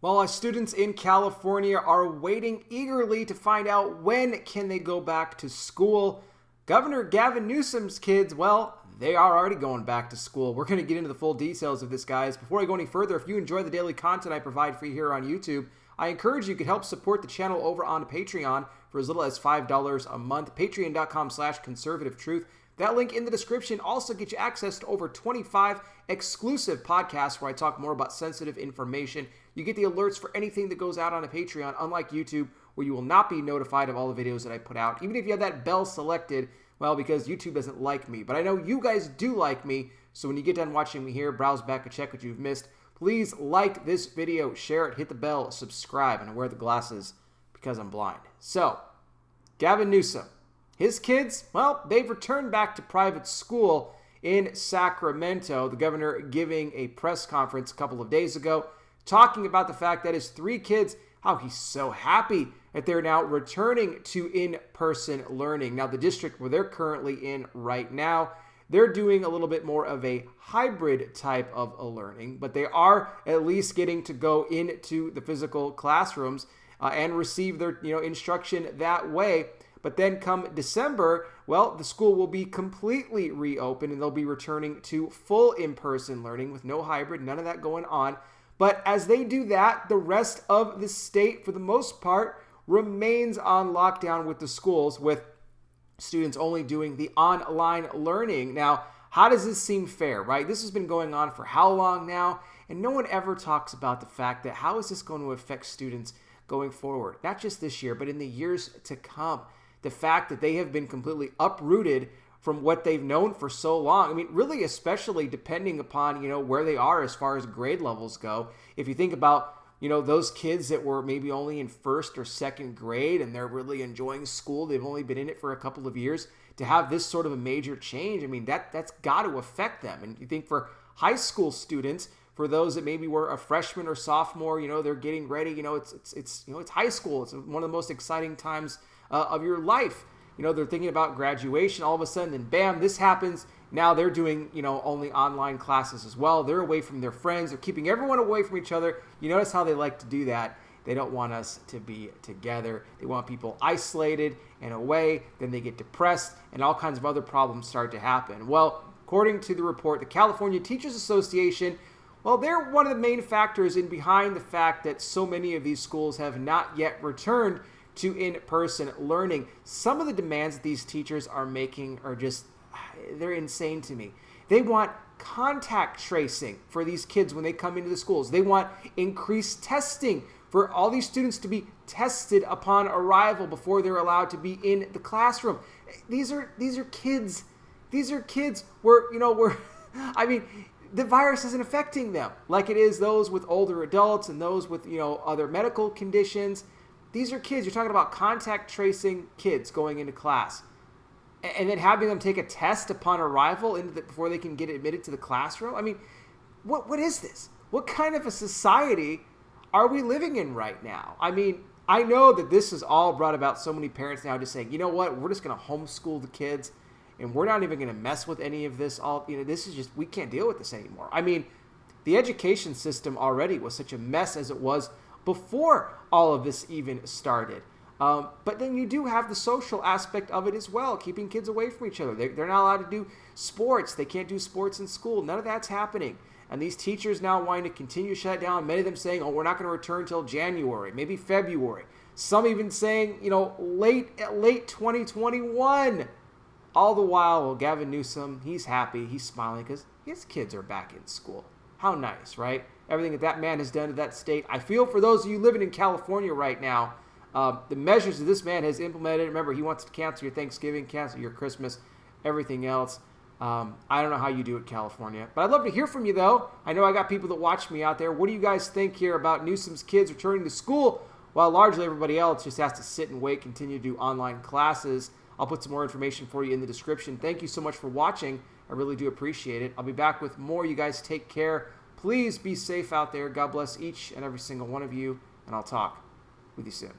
Well, as students in California are waiting eagerly to find out when can they go back to school, Governor Gavin Newsom's kids, well, they are already going back to school. We're going to get into the full details of this, guys. Before I go any further, if you enjoy the daily content I provide for you here on YouTube, I encourage you could help support the channel over on Patreon for as little as $5 a month. Patreon.com/conservativetruth. That link in the description also gets you access to over 25 exclusive podcasts where I talk more about sensitive information. You get the alerts for anything that goes out on a Patreon, unlike YouTube, where you will not be notified of all the videos that I put out. Even if you have that bell selected, well, because YouTube doesn't like me. But I know you guys do like me, so when you get done watching me here, browse back and check what you've missed. Please like this video, share it, hit the bell, subscribe, and I wear the glasses because I'm blind. So, Gavin Newsom. His kids, well, they've returned back to private school in Sacramento. The governor giving a press conference a couple of days ago, talking about the fact that his three kids, how he's so happy that they're now returning to in-person learning. Now, the district where they're currently in right now, they're doing a little bit more of a hybrid type of a learning, but they are at least getting to go into the physical classrooms and receive their instruction that way. But then come December, well, the school will be completely reopened and they'll be returning to full in-person learning with no hybrid, none of that going on. But as they do that, the rest of the state, for the most part, remains on lockdown with the schools, with students only doing the online learning. Now, how does this seem fair, right? This has been going on for how long now? And no one ever talks about the fact that how is this going to affect students going forward? Not just this year, but in the years to come. The fact that they have been completely uprooted from what they've known for so long. I mean, really, especially depending upon, where they are as far as grade levels go. If you think about, those kids that were maybe only in first or second grade and they're really enjoying school, they've only been in it for a couple of years, to have this sort of a major change, I mean, that's got to affect them. And you think for high school students, for those that maybe were a freshman or sophomore, they're getting ready, it's high school. It's one of the most exciting times of your life. They're thinking about graduation. All of a sudden, then bam, this happens. Now they're doing, only online classes as well. They're away from their friends. They're keeping everyone away from each other. You notice how they like to do that. They don't want us to be together. They want people isolated and away. Then they get depressed and all kinds of other problems start to happen. Well, according to the report, the California Teachers Association, well, they're one of the main factors in behind the fact that so many of these schools have not yet returned to in-person learning. Some of the demands that these teachers are making are just, they're insane to me. They want contact tracing for these kids when they come into the schools. They want increased testing for all these students to be tested upon arrival before they're allowed to be in the classroom. These are kids. These are kids where, I mean, the virus isn't affecting them like it is those with older adults and those with, other medical conditions. These are kids. You're talking about contact tracing kids going into class and then having them take a test upon arrival before they can get admitted to the classroom. I mean, what is this? What kind of a society are we living in right now? I mean, I know that this has all brought about so many parents now just saying, you know what, we're just going to homeschool the kids and we're not even going to mess with any of this. This is just, we can't deal with this anymore. I mean, the education system already was such a mess as it was before all of this even started. But then you do have the social aspect of it as well, keeping kids away from each other. They're not allowed to do sports. They can't do sports in school. None of that's happening. And these teachers now wanting to continue to shut down, many of them saying, we're not going to return until January, maybe February. Some even saying, late 2021. All the while, Gavin Newsom, he's happy, he's smiling because his kids are back in school. How nice, right? Everything that man has done to that state. I feel for those of you living in California right now, the measures that this man has implemented. Remember, he wants to cancel your Thanksgiving, cancel your Christmas, everything else. I don't know how you do it, California. But I'd love to hear from you, though. I know I got people that watch me out there. What do you guys think here about Newsom's kids returning to school while largely everybody else just has to sit and wait, continue to do online classes? I'll put some more information for you in the description. Thank you so much for watching. I really do appreciate it. I'll be back with more. You guys take care. Please be safe out there. God bless each and every single one of you, and I'll talk with you soon.